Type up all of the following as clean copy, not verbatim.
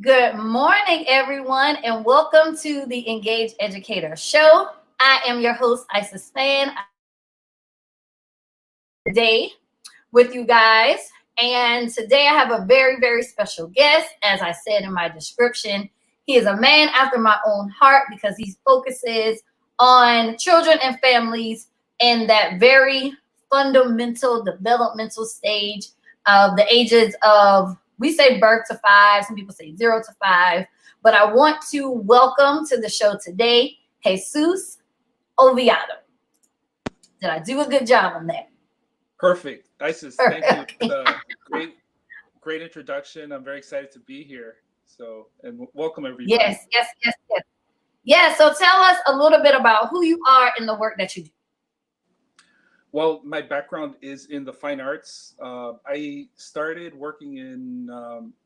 Good morning, everyone, and welcome to the Engaged Educator Show. I am your host, Isis Spann. Today with you guys, and today I have a very, very special guest. As I said in my description, he is a man after my own heart because he focuses on children and families in that very fundamental developmental stage of the ages of, we say birth to 5, some people say 0 to 5, but I want to welcome to the show today, Jesús Oviedo. Did I do a good job on that? Perfect. Isis, thank you. Great introduction. I'm very excited to be here. And welcome everybody. Yes. Yeah, so tell us a little bit about who you are and the work that you do. Well, my background is in the fine arts. I started working in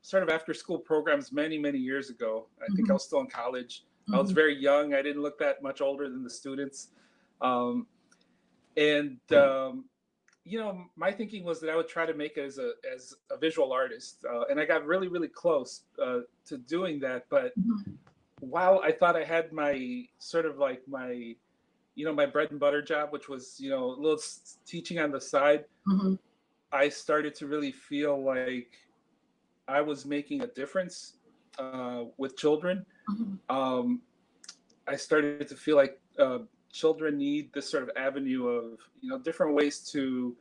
sort of after school programs many years ago. I think I was still in college. I was very young. I didn't look that much older than the students. My thinking was that I would try to make it as a visual artist. And I got really close to doing that. But while I thought I had my sort of like my bread and butter job, which was, a little teaching on the side, I started to really feel like I was making a difference with children. I started to feel like children need this sort of avenue of, different ways to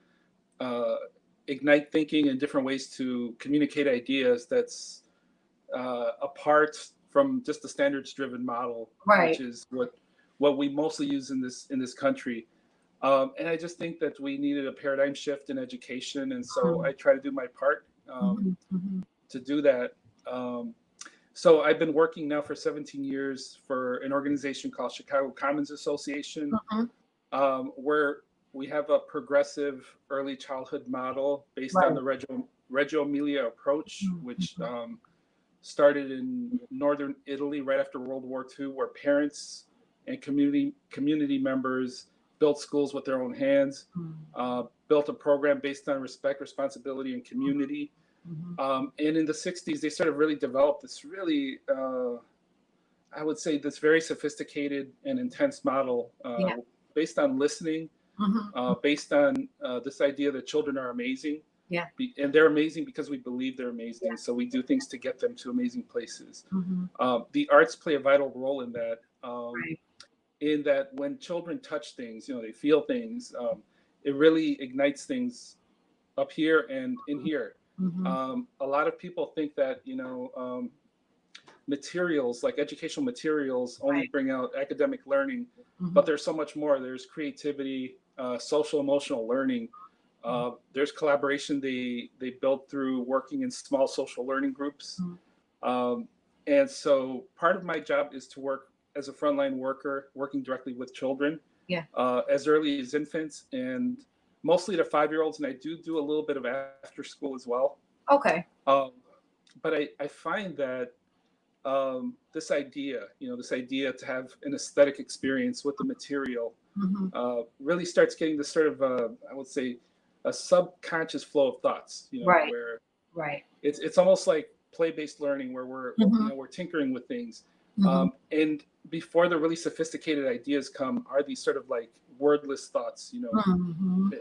ignite thinking and different ways to communicate ideas that's apart from just the standards-driven model, right, which is what we mostly use in this country. And I just think that we needed a paradigm shift in education, and so I try to do my part to do that. So I've been working now for 17 years for an organization called Chicago Commons Association, where we have a progressive early childhood model based on the Reggio Emilia approach, which started in northern Italy right after World War II, where parents and community members built schools with their own hands, built a program based on respect, responsibility, and community. And in the 60s, they sort of really developed this really, I would say, this very sophisticated and intense model based on listening, based on this idea that children are amazing. And they're amazing because we believe they're amazing. So we do things to get them to amazing places. The arts play a vital role in that. In that when children touch things, they feel things, it really ignites things up here and in here. A lot of people think that, materials like educational materials only bring out academic learning, but there's so much more. There's creativity, social emotional learning. There's collaboration they build through working in small social learning groups. And so part of my job is to work as a frontline worker, working directly with children as early as infants and mostly to 5-year-olds. And I do a little bit of after school as well. Okay. But I find that this idea to have an aesthetic experience with the material really starts getting this sort of, I would say, a subconscious flow of thoughts, where it's almost like play-based learning where we're tinkering with things. And before the really sophisticated ideas come are these sort of like wordless thoughts,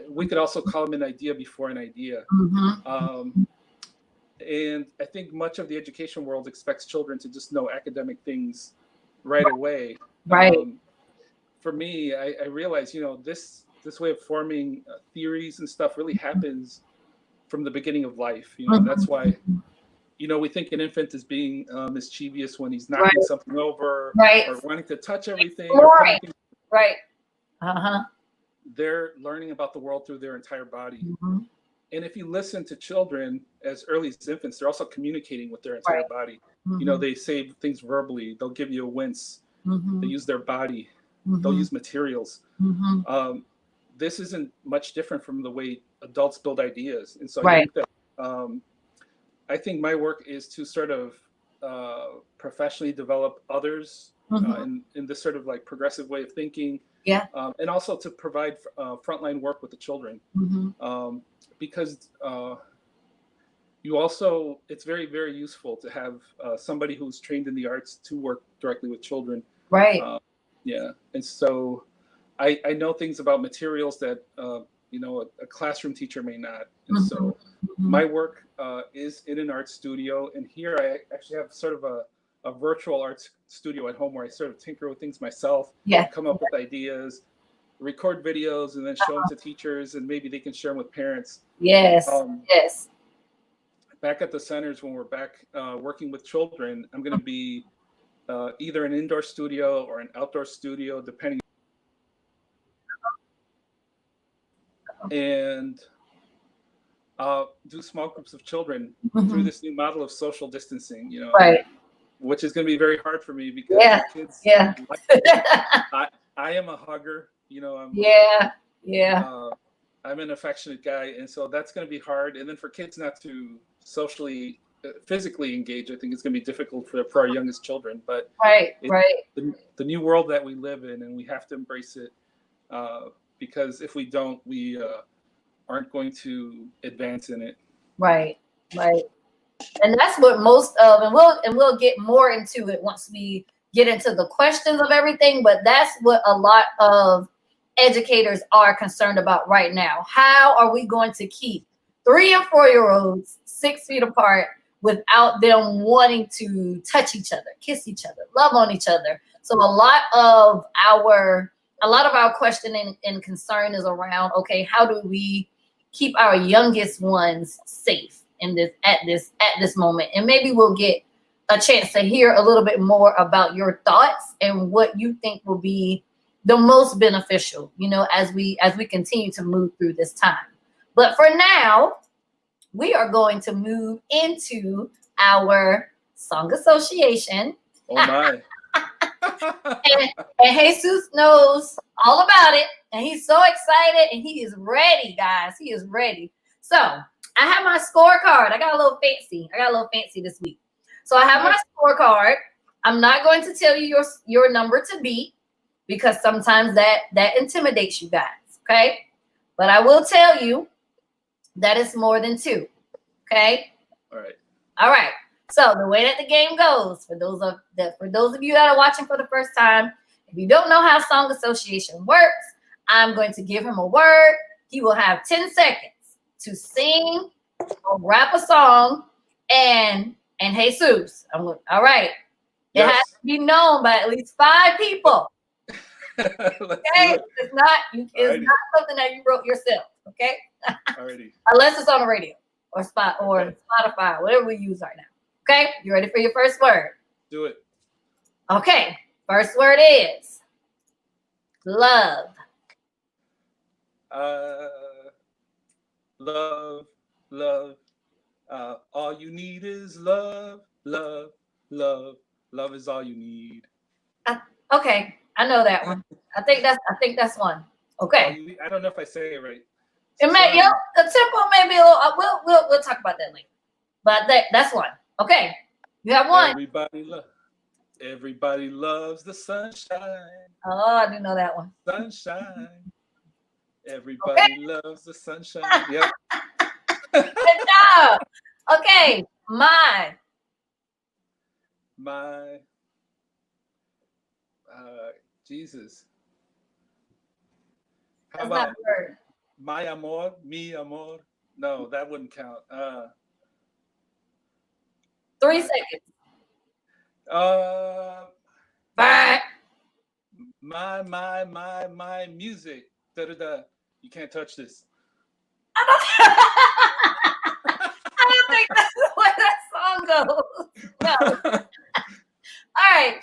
we could also call them an idea before an idea. And I think much of the education world expects children to just know academic things right away. For me, I realize, this way of forming theories and stuff really happens from the beginning of life. And that's why, we think an infant is being mischievous when he's knocking something over or wanting to touch everything. They're learning about the world through their entire body. And if you listen to children as early as infants, they're also communicating with their entire body. They say things verbally. They'll give you a wince. They use their body. They'll use materials. This isn't much different from the way adults build ideas. And so I think that I think my work is to sort of professionally develop others in this sort of like progressive way of thinking. And also to provide frontline work with the children. Because you also, it's very, very useful to have somebody who's trained in the arts to work directly with children. Right. Yeah. And so I know things about materials that, a classroom teacher may not. And so my work is in an art studio. And here I actually have sort of a virtual arts studio at home where I sort of tinker with things myself, come up with ideas, record videos, and then show them to teachers, and maybe they can share them with parents. Yes. Yes. Back at the centers, when we're back working with children, I'm going to be either an indoor studio or an outdoor studio, depending. And do small groups of children through this new model of social distancing, right. Which is going to be very hard for me because kids. Yeah. I am a hugger, I'm an affectionate guy, and so that's going to be hard. And then for kids not to socially, physically engage, I think it's going to be difficult for our youngest children. But the new world that we live in, and we have to embrace it, because if we don't, we aren't going to advance in it. Right. And that's what most of, and we'll get more into it once we get into the questions of everything. But that's what a lot of educators are concerned about right now. How are we going to keep 3 and 4-year-olds 6 feet apart without them wanting to touch each other, kiss each other, love on each other? So a lot of our questioning and concern is around, okay, how do we keep our youngest ones safe in this at this moment? And maybe we'll get a chance to hear a little bit more about your thoughts and what you think will be the most beneficial, as we continue to move through this time. But for now, we are going to move into our song association. Oh my. and Jesus knows all about it, and he's so excited, and he is ready, guys. He is ready. So I have my scorecard. I got a little fancy this week. So I have my scorecard. I'm not going to tell you your number to beat, because sometimes that intimidates you guys, okay? But I will tell you that it's more than 2, okay? All right. So the way that the game goes, for those of you that are watching for the first time, if you don't know how song association works, I'm going to give him a word. He will have 10 seconds to sing or rap a song, and Jesus. All right. It has to be known by at least 5 people. Okay, it's not something that you wrote yourself. Okay. Alrighty. Unless it's on the radio or Spotify, whatever we use right now. Okay, you ready for your first word? Do it. Okay, first word is love. Love. All you need is love. Love is all you need. Okay, I know that one. I think that's one. Okay. I don't know if I say it right. It may, the tempo may be a little. We'll talk about that later. But that's one. Okay, you have one. Everybody loves the sunshine. Oh, I do know that one. Sunshine. Everybody loves the sunshine. Yep. Good job. Okay, my Jesus. How that's about not a word. my amor, mi amor? No, that wouldn't count. 3 seconds. My music. Da da da. You can't touch this. I don't think that's the way that song goes. No. All right,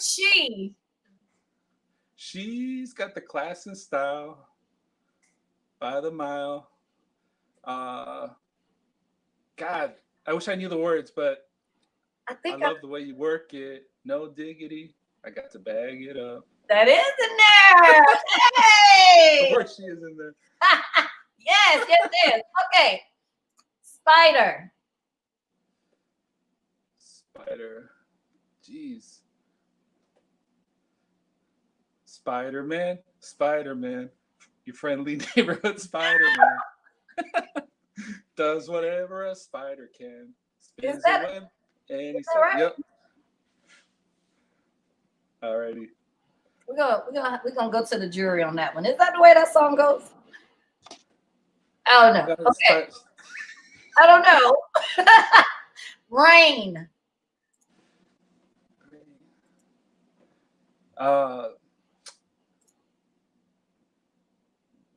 She's got the class and style by the mile. God, I wish I knew the words, but I love the way you work it. No diggity. I got to bag it up. That is in there. Hey! Of course she is in there. Yes. Okay. Spider. Jeez. Spider-Man. Your friendly neighborhood Spider-Man. Does whatever a spider can. Spins that the web. And he that said, right? yep. Alrighty. We're gonna go to the jury on that one. Is that the way that song goes? I don't know. Okay. I don't know. Rain.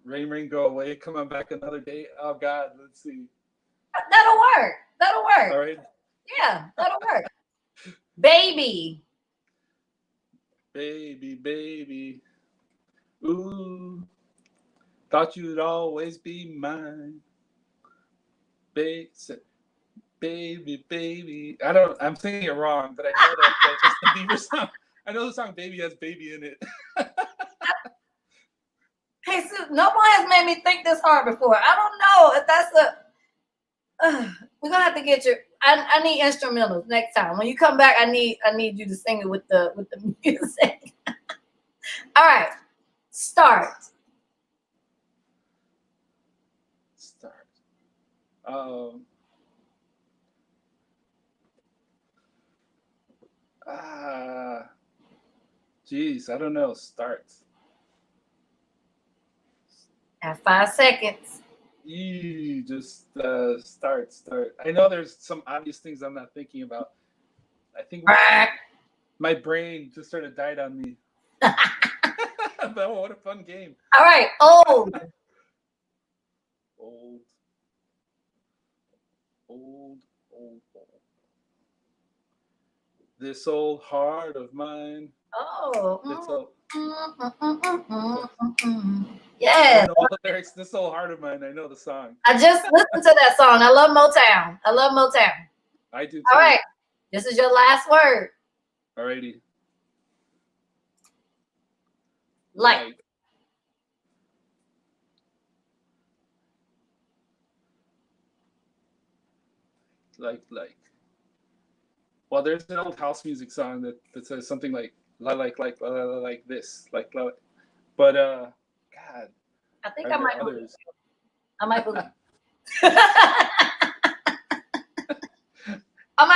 Rain, rain, go away. Come on back another day. Oh God, let's see. That'll work. That'll work. All right. Yeah, that'll work. Baby. Baby, baby. Ooh. Thought you'd always be mine. Baby, baby. I'm singing it wrong, but I know that's Justin Bieber song. I know the song Baby has baby in it. Hey, Sue, no one has made me think this hard before. I don't know if that's we're gonna have to get you. I need instrumentals next time. When you come back, I need you to sing it with the music. All right, start. Geez, I don't know. Start. At 5 seconds. Just start. I know there's some obvious things I'm not thinking about. I think my brain just sort of died on me. But what a fun game. All right, old. This old heart of mine. Oh. Yes. I know all the lyrics. This old heart of mine. I know the song. I just listened to that song. I love Motown. I do too. All right. This is your last word. Alrighty. Like. Well, there's an old house music song that says something like this, but God. I think I might others. I might believe. I'm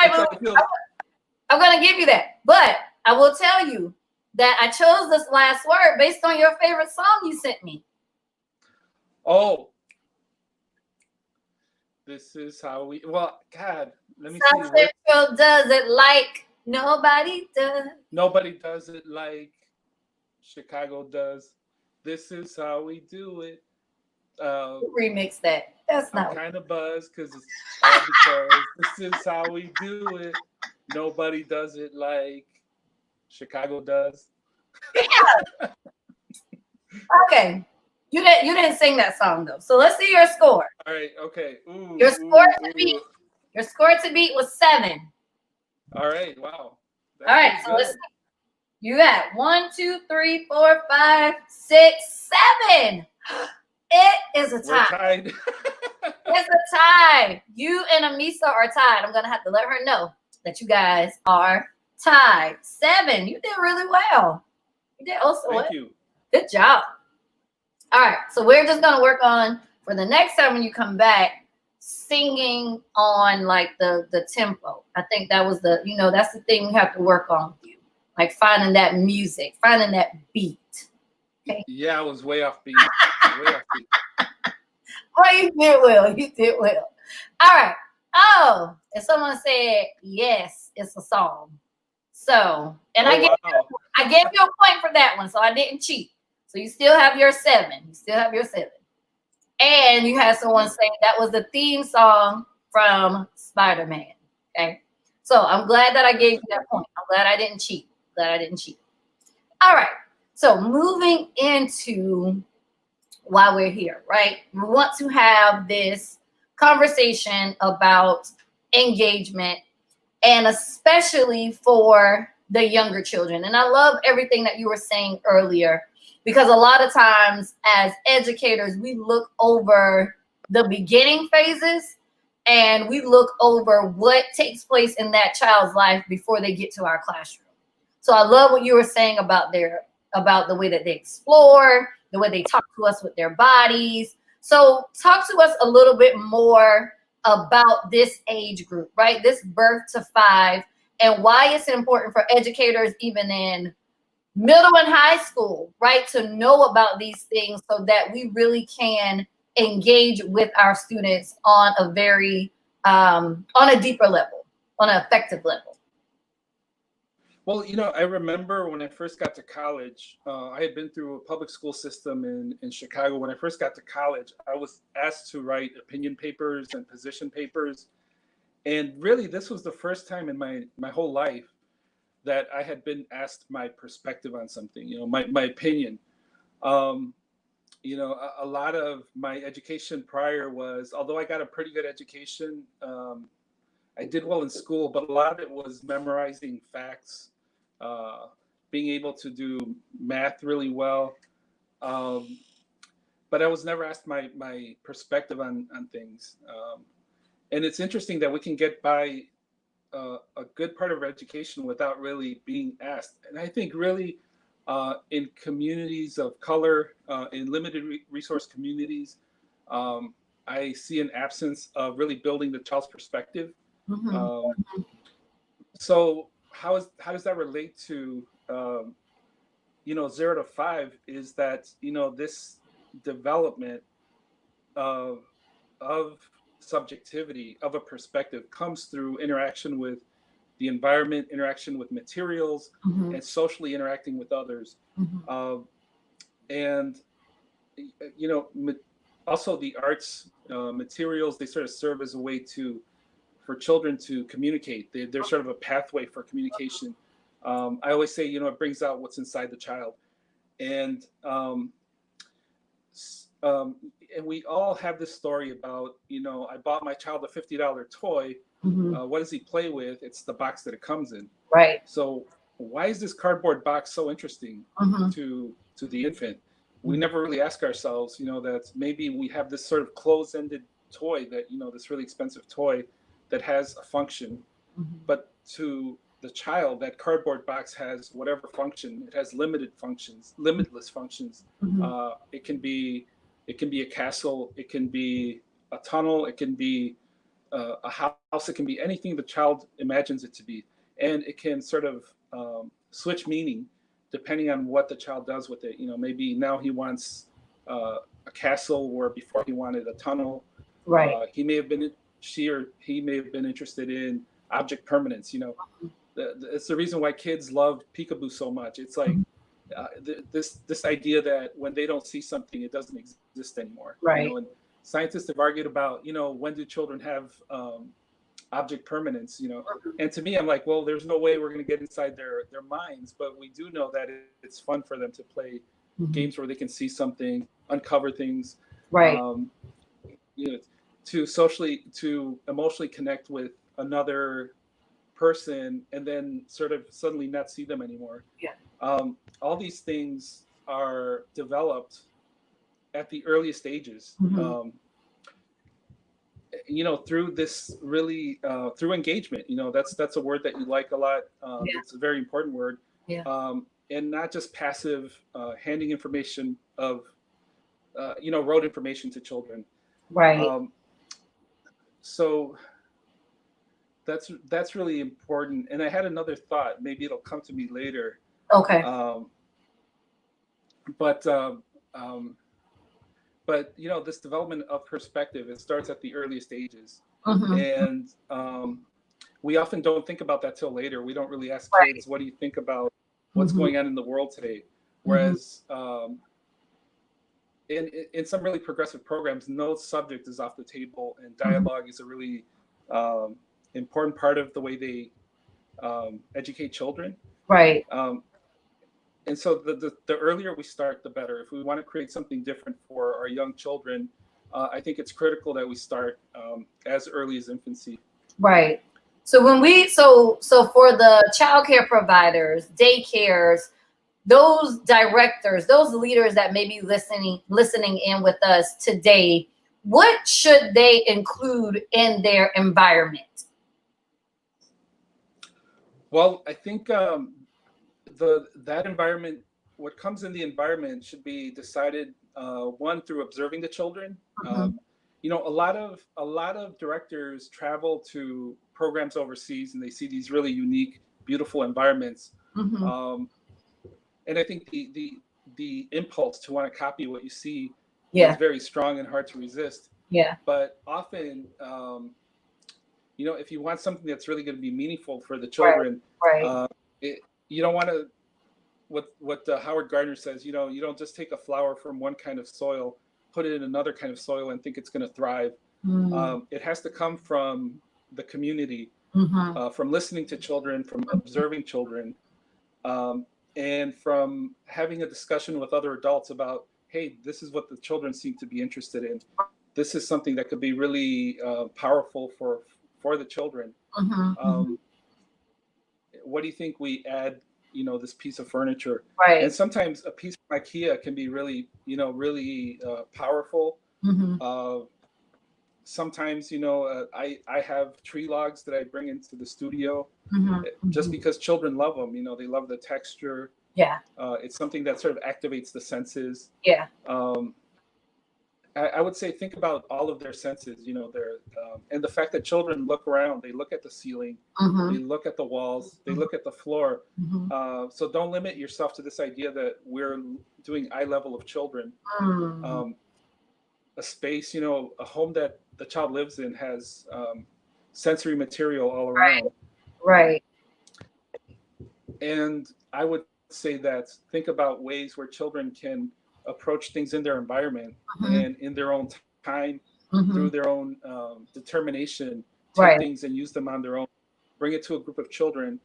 gonna give you that, but I will tell you that I chose this last word based on your favorite song you sent me. Oh. This is how we. Well, God, let me South see. Central does it like nobody does. Nobody does it like Chicago does. This is how we do it. Remix that. That's not. I'm kind of buzzed because it's all because this is how we do it. Nobody does it like Chicago does. Yeah. Okay. You didn't sing that song though. So let's see your score. All right. Okay. Ooh, your score to beat was 7. All right. Wow. All right. So let's see. You got 1, 2, 3, 4, 5, 6, 7. It is a tie. We're tied. It's a tie. You and Amisa are tied. I'm gonna have to let her know that you guys are tied. 7. You did really well. You did also well. Thank you. Good job. All right, so we're just gonna work on for the next time when you come back, singing on like the tempo. I think that was that's the thing we have to work on with you, like finding that music, finding that beat. Okay. Yeah, I was way off beat. Well, you did well. You did well. All right. Oh, and someone said yes, it's a song. So, and I gave you a point for that one, so I didn't cheat. So you still have your 7. And you had someone say that was the theme song from Spider-Man. Okay. So I'm glad that I gave you that point. I'm glad I didn't cheat. All right. So moving into why we're here, right? We want to have this conversation about engagement, and especially for the younger children. And I love everything that you were saying earlier, because a lot of times as educators, we look over the beginning phases and we look over what takes place in that child's life before they get to our classroom. So I love what you were saying about the way that they explore, the way they talk to us with their bodies. So talk to us a little bit more about this age group, right? This birth to 5, and why it's important for educators, even in middle and high school, right, to know about these things so that we really can engage with our students on a very on a deeper level, on an effective level. Well, I remember when I first got to college, I had been through a public school system in Chicago. When I first got to college, I was asked to write opinion papers and position papers. And really, this was the first time in my whole life that I had been asked my perspective on something, my opinion. A lot of my education prior was, although I got a pretty good education, I did well in school, but a lot of it was memorizing facts, being able to do math really well. But I was never asked my perspective on things. And it's interesting that we can get by a good part of our education without really being asked. And I think really in communities of color, in limited resource communities, I see an absence of really building the child's perspective. So how does that relate to 0 to 5? Is that this development of subjectivity, of a perspective, comes through interaction with the environment, interaction with materials, and socially interacting with others. And also the arts materials, they sort of serve as a way for children to communicate. They're sort of a pathway for communication. I always say, it brings out what's inside the child. And we all have this story about, I bought my child a $50 toy. What does he play with? It's the box that it comes in. Right. So why is this cardboard box so interesting to the infant? We never really ask ourselves, that maybe we have this sort of closed-ended toy that, this really expensive toy that has a function, but to the child, that cardboard box has whatever function. It has limitless functions. It can be a castle, it can be a tunnel, it can be a house, it can be anything the child imagines it to be. And it can sort of switch meaning depending on what the child does with it. Maybe now he wants a castle where before he wanted a tunnel. Right. She or he may have been interested in object permanence. It's the reason why kids love peekaboo so much. It's like this idea that when they don't see something, it doesn't exist anymore. Right. And scientists have argued about, when do children have object permanence? And to me, I'm like, well, there's no way we're going to get inside their minds, but we do know that it's fun for them to play games where they can see something, uncover things, right? To emotionally connect with another person, and then sort of suddenly not see them anymore. Yeah. All these things are developed at the earliest stages. Through this really through engagement. That's a word that you like a lot. It's a very important word. And not just passive handing information of rote information to children. Right. So that's really important. And I had another thought. Maybe it'll come to me later. Okay. But this development of perspective, it starts at the earliest stages. And we often don't think about that till later. We don't really ask kids, what do you think about what's going on in the world today? Whereas in some really progressive programs, no subject is off the table, and dialogue is a really important part of the way they educate children. Right. And so the earlier we start, the better. If we want to create something different for our young children, I think it's critical that we start as early as infancy. Right. So when so for the childcare providers, daycares, those directors, those leaders that may be listening in with us today, what should they include in their environment? Well, I think that environment, what comes in the environment should be decided, one, through observing the children. a lot of directors travel to programs overseas and they see these really unique, beautiful environments. Mm-hmm. And I think the impulse to want to copy what you see is Yeah. very strong and hard to resist. Yeah. But often, if you want something that's really going to be meaningful for the Right. children, Right. uh, you don't want to. What Howard Gardner says, you don't just take a flower from one kind of soil, put it in another kind of soil, and think it's going to thrive. Mm. It has to come from the community, Mm-hmm. from listening to children, from observing children, and from having a discussion with other adults about, hey, this is what the children seem to be interested in. This is something that could be really powerful for the children. Mm-hmm. What do you think we add, this piece of furniture? Right. And sometimes a piece from IKEA can be really, really powerful. Mm-hmm. Sometimes, I have tree logs that I bring into the studio Mm-hmm. just Mm-hmm. because children love them. They love the texture. Yeah. It's something that sort of activates the senses. Yeah. I would say think about all of their senses, and the fact that children look around, they look at the ceiling, Mm-hmm. they look at the walls, they look at the floor. Mm-hmm. So don't limit yourself to this idea that we're doing eye level of children. Mm-hmm. A space, a home that the child lives in has sensory material all around. Right. And I would say that think about ways where children can approach things in their environment Mm-hmm. and in their own time, Mm-hmm. through their own determination, take Right. things and use them on their own, bring it to a group of children,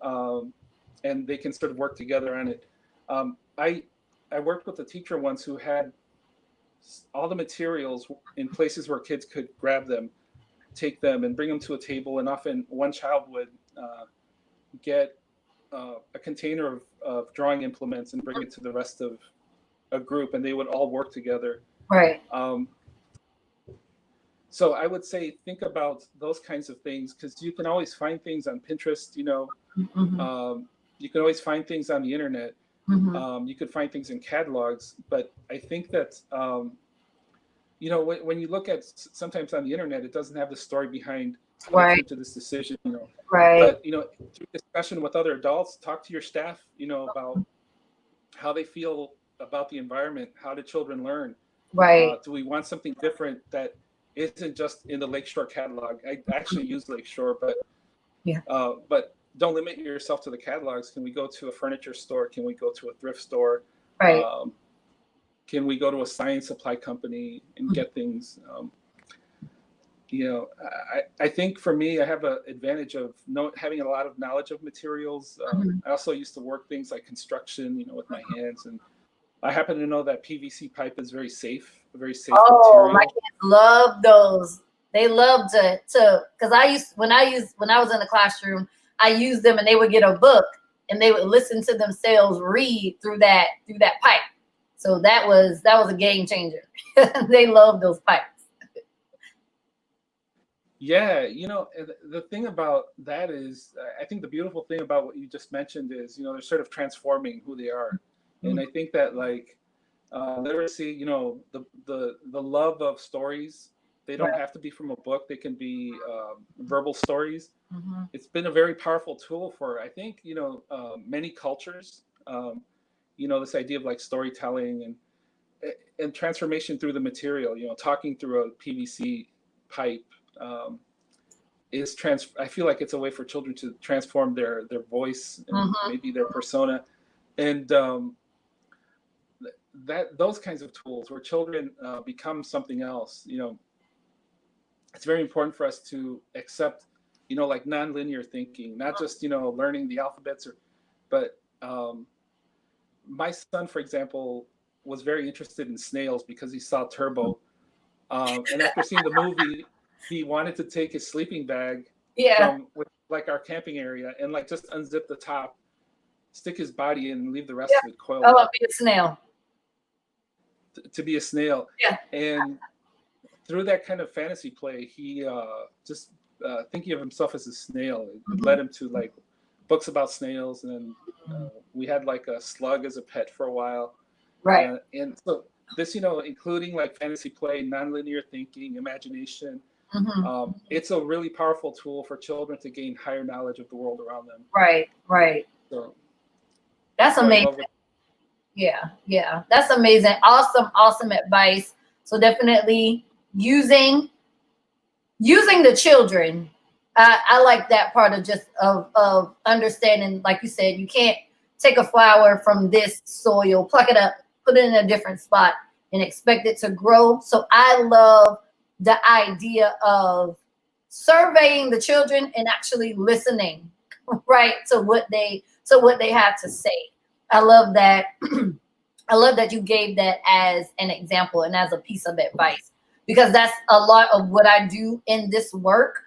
and they can sort of work together on it. I worked with a teacher once who had all the materials in places where kids could grab them, take them, and bring them to a table. And often one child would get a container of drawing implements and bring it to the rest of a group, and they would all work together. Right. So I would say think about those kinds of things, because you can always find things on Pinterest. Mm-hmm. You can always find things on the internet. Mm-hmm. You could find things in catalogs, but I think that when you look at sometimes on the internet, it doesn't have the story behind how they came to this decision. Right. But through discussion with other adults, talk to your staff, about how they feel about the environment. How do children learn? Right. Do we want something different that isn't just in the Lakeshore catalog? I actually use Lakeshore, but don't limit yourself to the catalogs. Can we go to a furniture store? Can we go to a thrift store? Right. Can we go to a science supply company and get things? I think for me, I have an advantage of having a lot of knowledge of materials. I also used to work things like construction, with my hands, and I happen to know that PVC pipe is very safe Oh, material. my kids love those. They love to because when I was in the classroom, I used them and they would get a book and they would listen to themselves read through that pipe. So that was a game changer. They love those pipes. Yeah, the thing about that is, I think the beautiful thing about what you just mentioned is, they're sort of transforming who they are. And I think that literacy, the love of stories, they don't have to be from a book. They can be verbal stories. Mm-hmm. It's been a very powerful tool for, I think, many cultures. This idea of storytelling and transformation through the material. Talking through a PVC pipe I feel like it's a way for children to transform their voice and maybe their persona, and those kinds of tools where children become something else. It's very important for us to accept, nonlinear thinking, not just learning the alphabets, but my son, for example, was very interested in snails because he saw Turbo, and after seeing the movie, he wanted to take his sleeping bag from our camping area and just unzip the top, stick his body in, and leave the rest of it coiled up. Be a snail. To be a snail. Yeah. And through that kind of fantasy play, he just thinking of himself as a snail. It led him to books about snails, and we had a slug as a pet for a while. Right. And so this, including like fantasy play, nonlinear thinking, imagination. It's a really powerful tool for children to gain higher knowledge of the world around them. Right. So that's amazing. Yeah, that's amazing. Awesome advice. So definitely using the children. I like that part of just of understanding, like you said, you can't take a flower from this soil, pluck it up, put it in a different spot, and expect it to grow. So I love the idea of surveying the children and actually listening, right, to what they have to say. I love that. I love that you gave that as an example and as a piece of advice, because that's a lot of what I do in this work,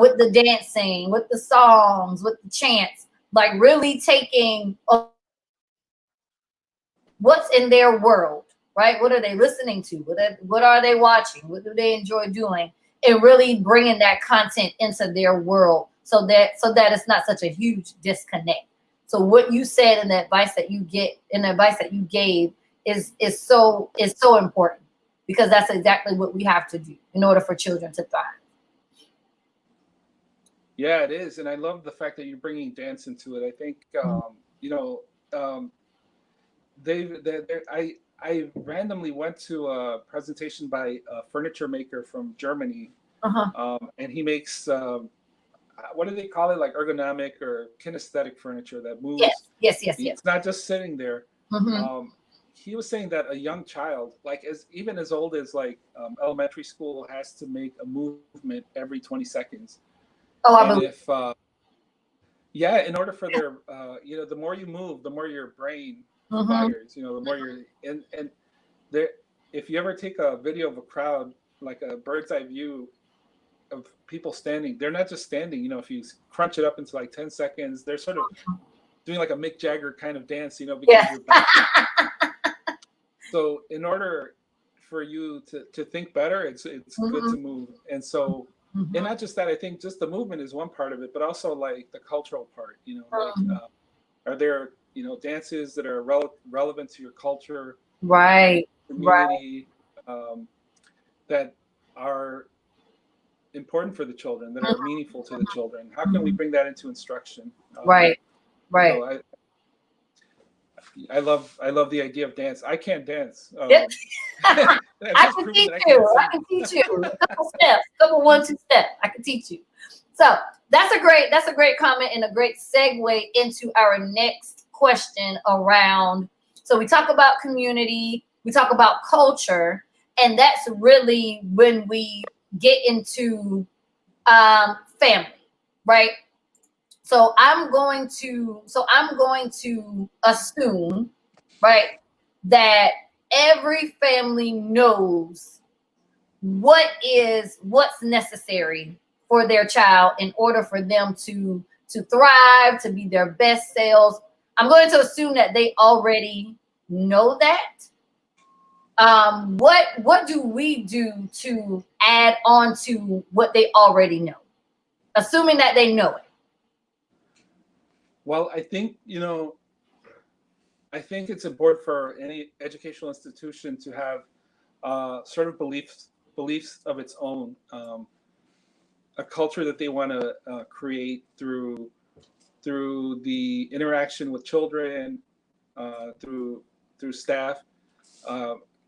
with the dancing, with the songs, with the chants, like really taking what's in their world, right? What are they listening to? What are they watching? What do they enjoy doing? And really bringing that content into their world, so that it's not such a huge disconnect. So what you said and the advice that you gave is so important, because that's exactly what we have to do in order for children to thrive. Yeah, it is, and I love the fact that you're bringing dance into it. I think I randomly went to a presentation by a furniture maker from Germany, and he makes what do they call it, like ergonomic or kinesthetic furniture that moves. Yes. It's not just sitting there. He was saying that a young child, like even as old as like elementary school, has to make a movement every 20 seconds. Oh, I and believe. If in order for their the more you move, the more your brain fires. The more you're and there. If you ever take a video of a crowd, like a bird's eye view of people standing, they're not just standing. If you crunch it up into like 10 seconds, they're sort of doing like a Mick Jagger kind of dance, because you're back. So in order for you to think better, it's good to move. And so, and not just that, I think just the movement is one part of it, but also like the cultural part, are there, dances that are relevant to your culture, community, that are important for the children, that are meaningful to the children? How can we bring that into instruction? Right. I love the idea of dance. I can't dance. I can teach you a couple steps, 1-2 steps. I can teach you. So that's a great comment and a great segue into our next question around. So we talk about community, we talk about culture, and that's really when we get into family, right? So I'm going to assume, right, that every family knows what's necessary for their child in order for them to thrive, to be their best selves. I'm going to assume that they already know that. What do we do to add on to what they already know, assuming that they know it? Well, I think it's important for any educational institution to have sort of beliefs of its own, a culture that they want to create through the interaction with children, through staff,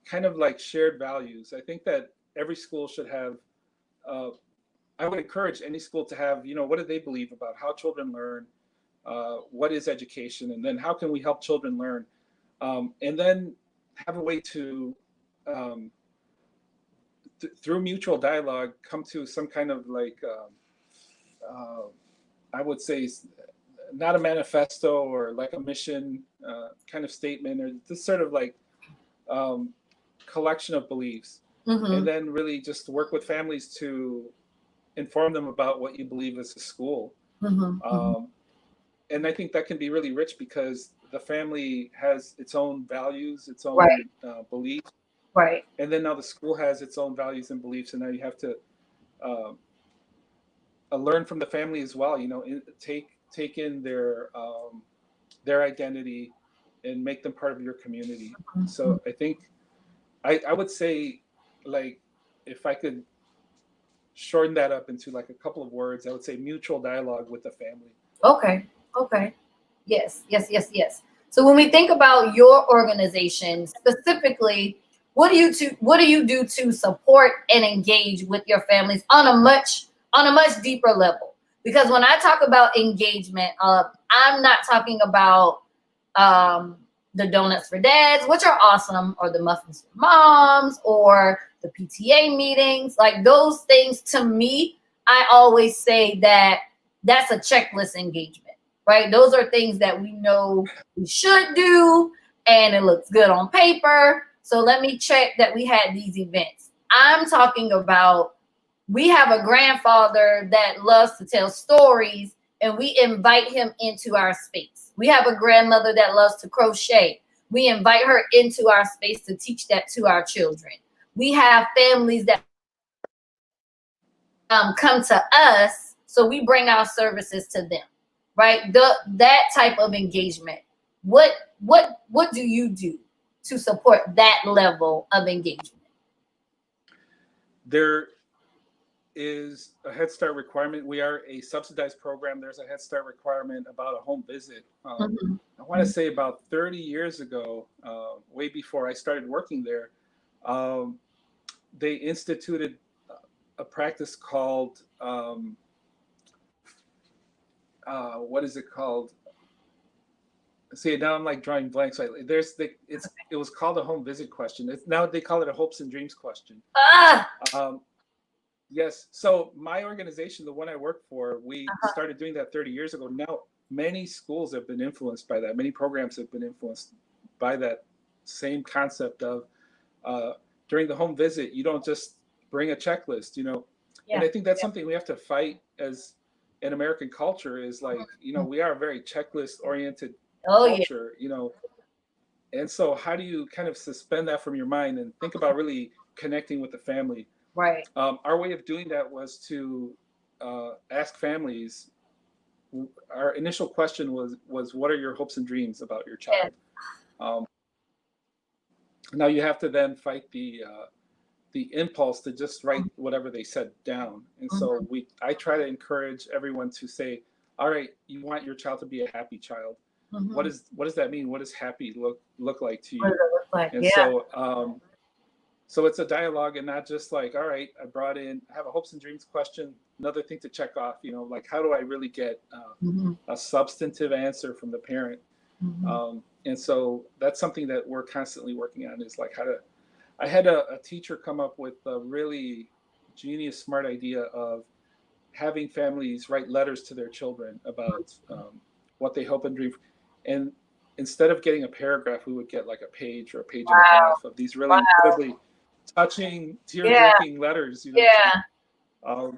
kind of like shared values. I think that every school should have. I would encourage any school to have, what do they believe about how children learn? What is education, and then how can we help children learn, and then have a way to through mutual dialogue come to some kind of like I would say not a manifesto or like a mission kind of statement, or this sort of like collection of beliefs, and then really just work with families to inform them about what you believe as a school. And I think that can be really rich, because the family has its own values, its own beliefs. Right. And then now the school has its own values and beliefs, and now you have to learn from the family as well. Take in their identity and make them part of your community. So I think I would say, like, if I could shorten that up into like a couple of words, I would say mutual dialogue with the family. Okay. Okay. Yes. Yes. Yes. Yes. So when we think about your organization specifically, what do you do to support and engage with your families on a much deeper level? Because when I talk about engagement, I'm not talking about um, the donuts for dads, which are awesome, or the muffins for moms, or the PTA meetings. Like those things, to me, I always say that that's a checklist engagement, right? Those are things that we know we should do, and it looks good on paper. So let me check that we had these events. I'm talking about, we have a grandfather that loves to tell stories, and we invite him into our space. We have a grandmother that loves to crochet. We invite her into our space to teach that to our children. We have families that come to us, so we bring our services to them, right? That type of engagement. What do you do to support that level of engagement? There is a Head Start requirement. We are a subsidized program. There's a Head Start requirement about a home visit. Mm-hmm. I want to say about 30 years ago, way before I started working there, they instituted a practice called, what is it called? See, now I'm like drawing blanks. It was called a home visit question. Now they call it a hopes and dreams question. Yes. So my organization, the one I work for, we started doing that 30 years ago. Now, many schools have been influenced by that. Many programs have been influenced by that same concept of during the home visit, you don't just bring a checklist, you know. Yeah. And I think that's something we have to fight as an American culture is like, you know, we are a very checklist oriented culture, you know. And so how do you kind of suspend that from your mind and think about really connecting with the family? Right. Our way of doing that was to ask families. Our initial question was, what are your hopes and dreams about your child? Yes. Now you have to then fight the impulse to just write whatever they said down. And so I try to encourage everyone to say, all right, you want your child to be a happy child. What does that mean? What does happy look like to you? What does it look like? And so it's a dialogue and not just like, all right, I have a hopes and dreams question, another thing to check off, you know, like how do I really get a substantive answer from the parent? And so that's something that we're constantly working on is like I had a teacher come up with a really genius, smart idea of having families write letters to their children about what they hope and dream. And instead of getting a paragraph, we would get like a page or a page and a half of these really incredibly touching, tear-jerking letters. You know? Yeah.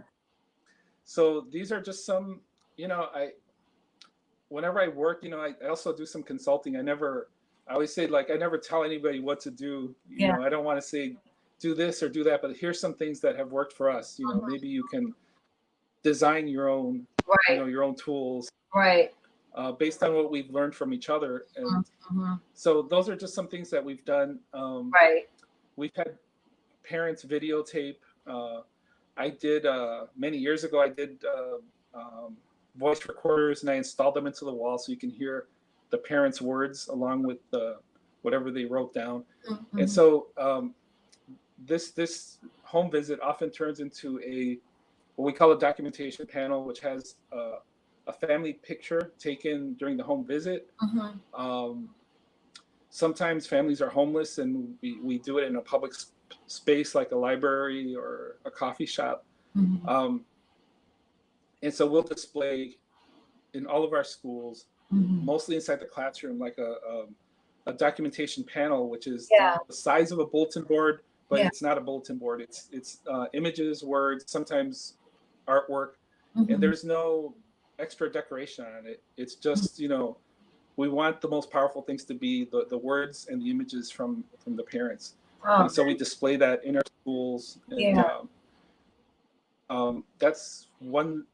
So these are just some, you know, whenever I work, you know, I also do some consulting. I always say, like, I never tell anybody what to do. You know, I don't want to say, do this or do that, but here's some things that have worked for us. You know, maybe you can design your own, you know, your own tools. Right. Based on what we've learned from each other. And so those are just some things that we've done. We've had parents videotape. I did, many years ago, I did voice recorders and I installed them into the wall so you can hear the parents' words along with whatever they wrote down. And so this home visit often turns into what we call a documentation panel, which has a family picture taken during the home visit. Sometimes families are homeless and we do it in a public space like a library or a coffee shop. And so we'll display in all of our schools, mostly inside the classroom, like a documentation panel, which is the size of a bulletin board, but it's not a bulletin board. It's images, words, sometimes artwork, and there's no extra decoration on it. It's just, you know, we want the most powerful things to be the words and the images from the parents. And so we display that in our schools. And that's one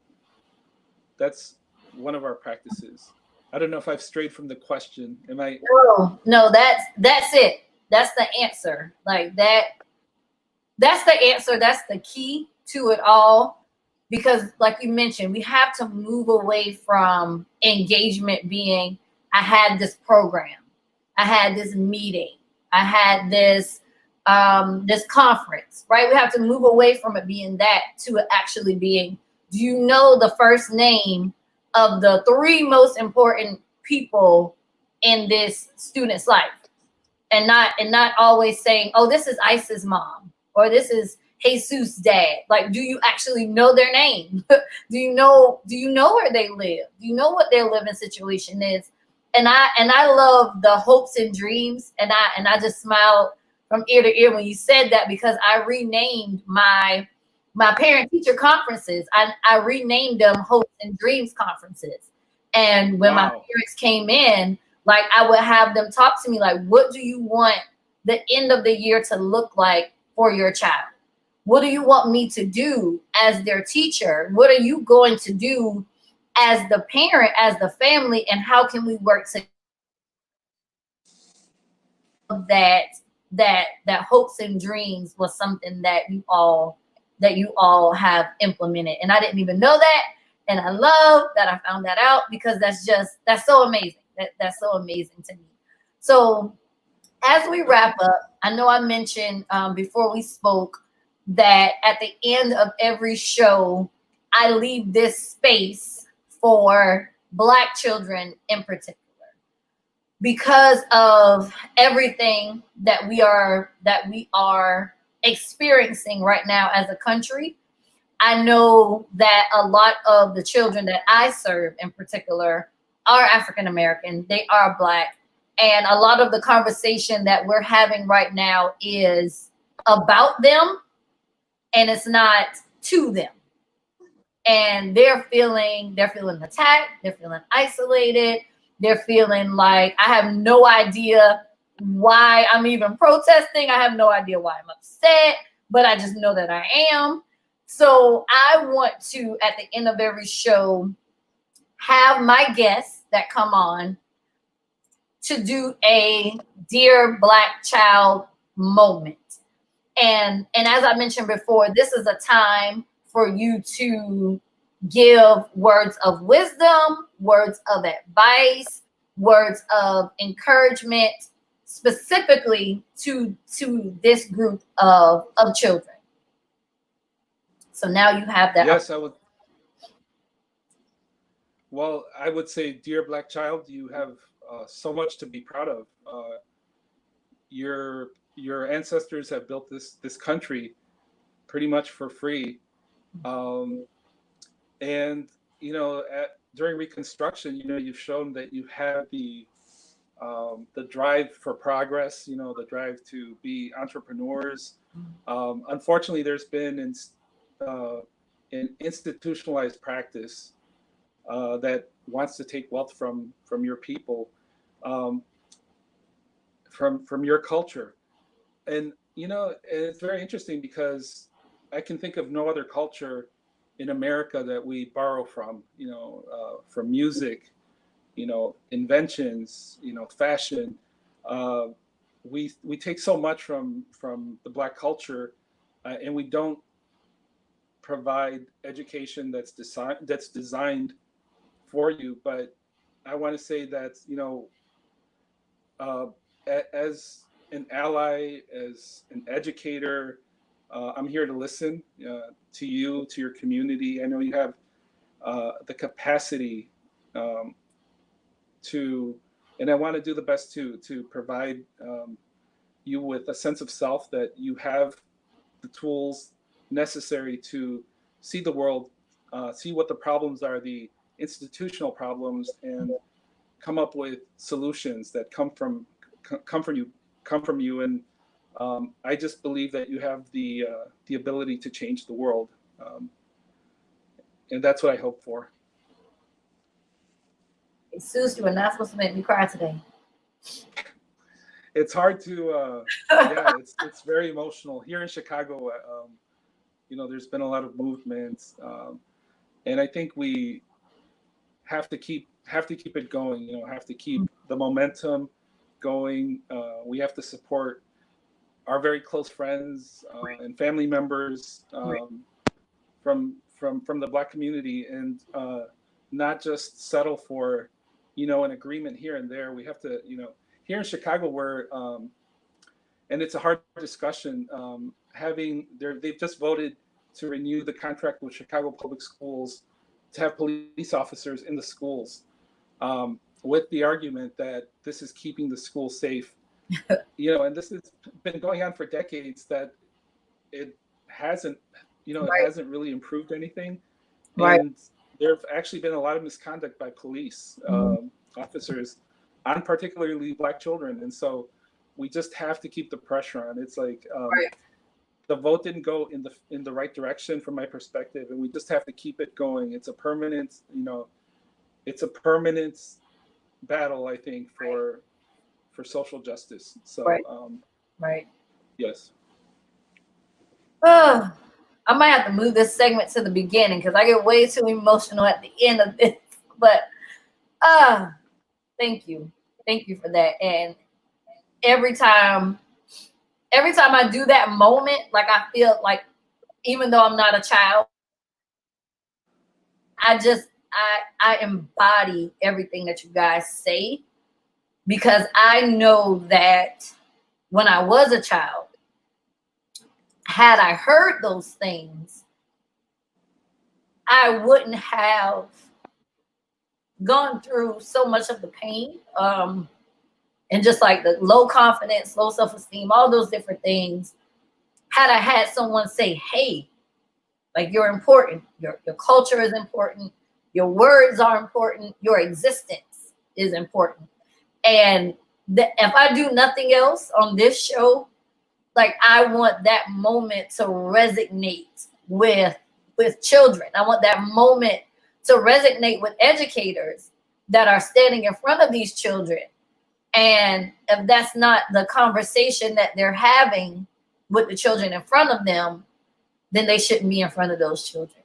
of our practices. I don't know if I've strayed from the question. Am I? No, that's it. that's the answer. Like that's the answer. That's the key to it all. Because like you mentioned, we have to move away from engagement being, I had this program, I had this meeting, I had this this conference, right? We have to move away from it being that to it actually being, do you know the first name of the 3 most important people in this student's life? And not always saying, oh, this is Isis' mom, or this is Jesus' dad. Like, do you actually know their name? do you know where they live? Do you know what their living situation is? And I love the hopes and dreams, and I just smiled from ear to ear when you said that, because I renamed my parent teacher conferences. I renamed them hopes and dreams conferences. And when my parents came in, like, I would have them talk to me like, what do you want the end of the year to look like for your child? What do you want me to do as their teacher? What are you going to do as the parent, as the family, and how can we work together? That hopes and dreams was something that you all have implemented. And I didn't even know that. And I love that I found that out, because that's so amazing. That's so amazing to me. So as we wrap up, I know I mentioned before we spoke that at the end of every show, I leave this space for Black children in particular, because of everything that we are experiencing right now as a country. I know that a lot of the children that I serve in particular are African American, they are Black, and a lot of the conversation that we're having right now is about them, and it's not to them. And they're feeling attacked, they're feeling isolated, they're feeling like, I have no idea why I'm even protesting, I have no idea why I'm upset, but I just know that I am. So I want to, at the end of every show, have my guests that come on to do a Dear Black Child moment. And as I mentioned before, this is a time for you to give words of wisdom, words of advice, words of encouragement, specifically to this group of children. So now you have that. Yes, I would. Well, I would say, dear Black child, you have so much to be proud of. Your ancestors have built this country pretty much for free, and during Reconstruction, you've shown that you have the drive for progress. The drive to be entrepreneurs. Unfortunately, there's been an institutionalized practice that wants to take wealth from your people, from your culture. And it's very interesting, because I can think of no other culture in America that we borrow from. From music, inventions, fashion. We take so much from the Black culture, and we don't provide education that's designed for you. But I want to say that as an ally, as an educator, I'm here to listen to you, to your community. I know you have the capacity to, and I want to do the best to provide you with a sense of self, that you have the tools necessary to see the world, see what the problems are, the institutional problems, and come up with solutions that come from you. And I just believe that you have the ability to change the world, and that's what I hope for. Jesús, you are not supposed to make me cry today. It's hard to, yeah, it's very emotional here in Chicago. There's been a lot of movements, and I think we have to keep it going. Have to keep the momentum going. We have to support our very close friends and family members from the Black community, and not just settle for, an agreement here and there. We have to, here in Chicago, where and it's a hard discussion. They've just voted to renew the contract with Chicago Public Schools to have police officers in the schools, with the argument that this is keeping the school safe. And this has been going on for decades, that it hasn't, it hasn't really improved anything. And there have actually been a lot of misconduct by police officers on particularly Black children. And so we just have to keep the pressure on. It's like the vote didn't go in the right direction from my perspective, and we just have to keep it going. It's a permanent, battle, I think, for social justice. So yes. Oh, I might have to move this segment to the beginning because I get way too emotional at the end of this. But thank you for that. And every time I do that moment, like, I feel like, even though I'm not a child, I embody everything that you guys say, because I know that when I was a child, had I heard those things, I wouldn't have gone through so much of the pain, and just like the low confidence, low self-esteem, all those different things, had I had someone say, hey, like, you're important, your culture is important, your words are important, your existence is important. And if I do nothing else on this show, like, I want that moment to resonate with children. I want that moment to resonate with educators that are standing in front of these children. And if that's not the conversation that they're having with the children in front of them, then they shouldn't be in front of those children.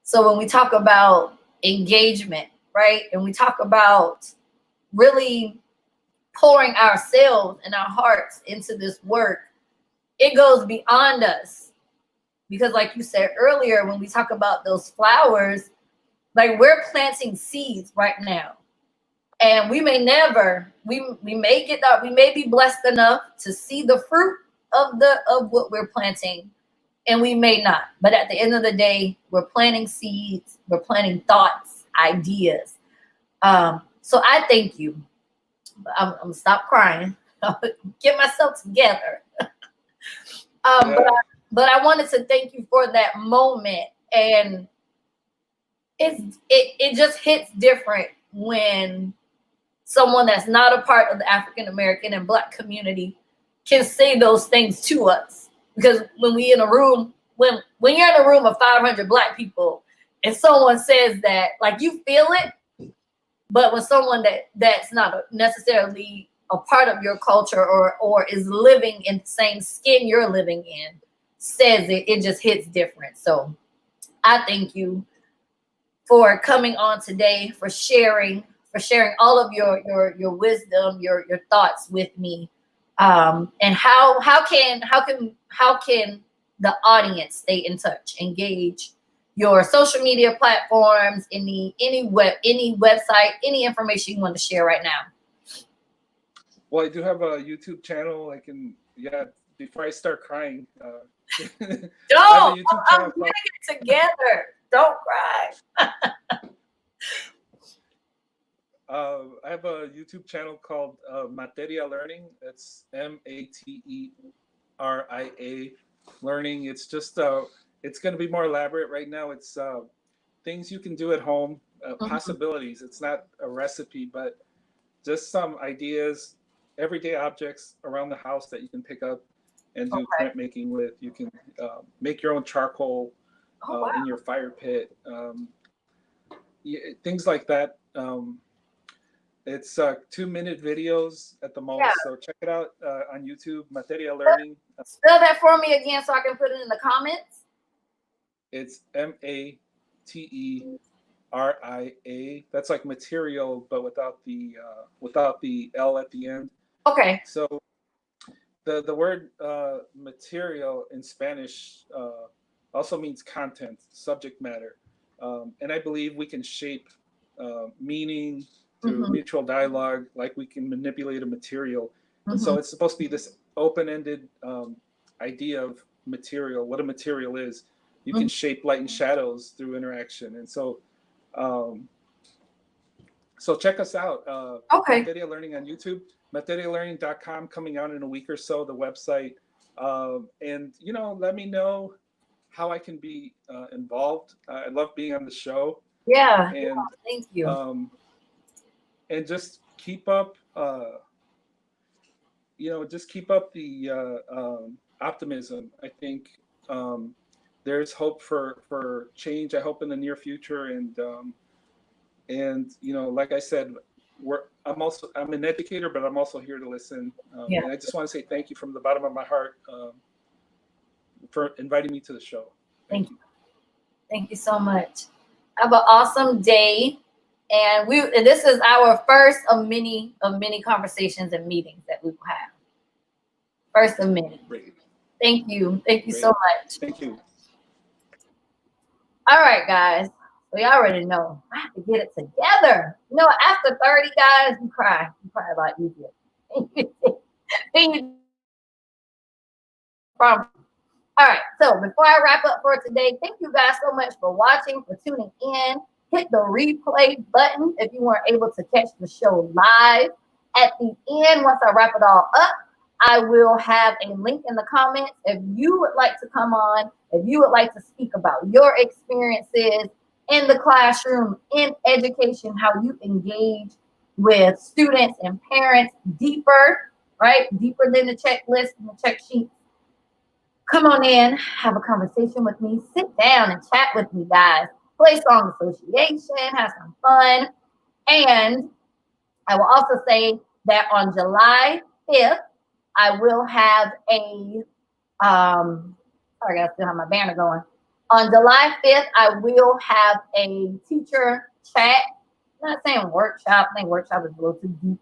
So when we talk about engagement, right, and we talk about really pouring ourselves and our hearts into this work, it goes beyond us. Because like you said earlier, when we talk about those flowers, like, we're planting seeds right now. And we may never, we may be blessed enough to see the fruit of what we're planting, and we may not. But at the end of the day, we're planting seeds, we're planting thoughts, ideas. So I thank you. I'm gonna stop crying, get myself together. But I wanted to thank you for that moment. And it just hits different when someone that's not a part of the African American and Black community can say those things to us. Because when we in a room, when you're in a room of 500 Black people and someone says that, like, you feel it. But when someone that's not necessarily a part of your culture or is living in the same skin you're living in says it, it just hits different. So I thank you for coming on today, for sharing all of your wisdom, your thoughts with me. And how can the audience stay in touch, engage your social media platforms, any website, any information you want to share right now? Well, I do have a YouTube channel. Before I start crying, Don't, I'm getting it together. Don't cry. I have a YouTube channel called Materia Learning. That's Materia Learning. It's just it's going to be more elaborate right now. It's things you can do at home, possibilities. It's not a recipe, but just some ideas, everyday objects around the house that you can pick up and do printmaking with. You can make your own charcoal in your fire pit, things like that. It's 2-minute videos at the most, so check it out on YouTube, Materia Learning. Spell that for me again so I can put it in the comments. It's Materia. That's like material, but without the L at the end. Okay. So the word material in Spanish also means content, subject matter. And I believe we can shape meaning through mutual dialogue, like we can manipulate a material. And so it's supposed to be this open-ended idea of material, what a material is. You can shape light and shadows through interaction. And so so check us out. Okay. Materia Learning on YouTube, materialearning.com, coming out in a week or so, the website. And, you know, let me know how I can be involved. I love being on the show. Yeah. And thank you. And just keep up, you know, just keep up the optimism. I think there's hope for change. I hope in the near future. And you know, like I said, I'm an educator, but I'm also here to listen. And I just want to say thank you from the bottom of my heart for inviting me to the show. Thank you. Thank you so much. Have an awesome day. And this is our first of many conversations and meetings that we will have. First of many. Great. Thank you. Thank you so much. Thank you. All right, guys. We already know. I have to get it together. You know, after 30, guys, you cry. You cry a lot easier. All right. So before I wrap up for today, thank you guys so much for watching, for tuning in. Hit the replay button if you weren't able to catch the show live. At the end, once I wrap it all up, I will have a link in the comments. If you would like to come on, if you would like to speak about your experiences in the classroom, in education, how you engage with students and parents deeper, right? Deeper than the checklist and the check sheets. Come on in, have a conversation with me, sit down and chat with me, guys. Play song association, have some fun. And I will also say that on July 5th, I will have a, sorry, I still have my banner going. On July 5th, I will have a teacher chat. I'm not saying workshop. I think workshop is a little too deep.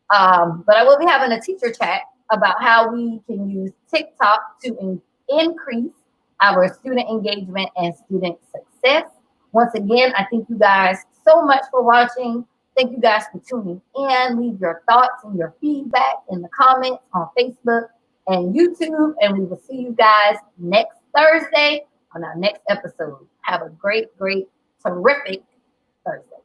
But I will be having a teacher chat about how we can use TikTok to increase our student engagement and student success. Once again, I thank you guys so much for watching. Thank you guys for tuning in. Leave your thoughts and your feedback in the comments on Facebook and YouTube. And we will see you guys next Thursday on our next episode. Have a great, terrific Thursday.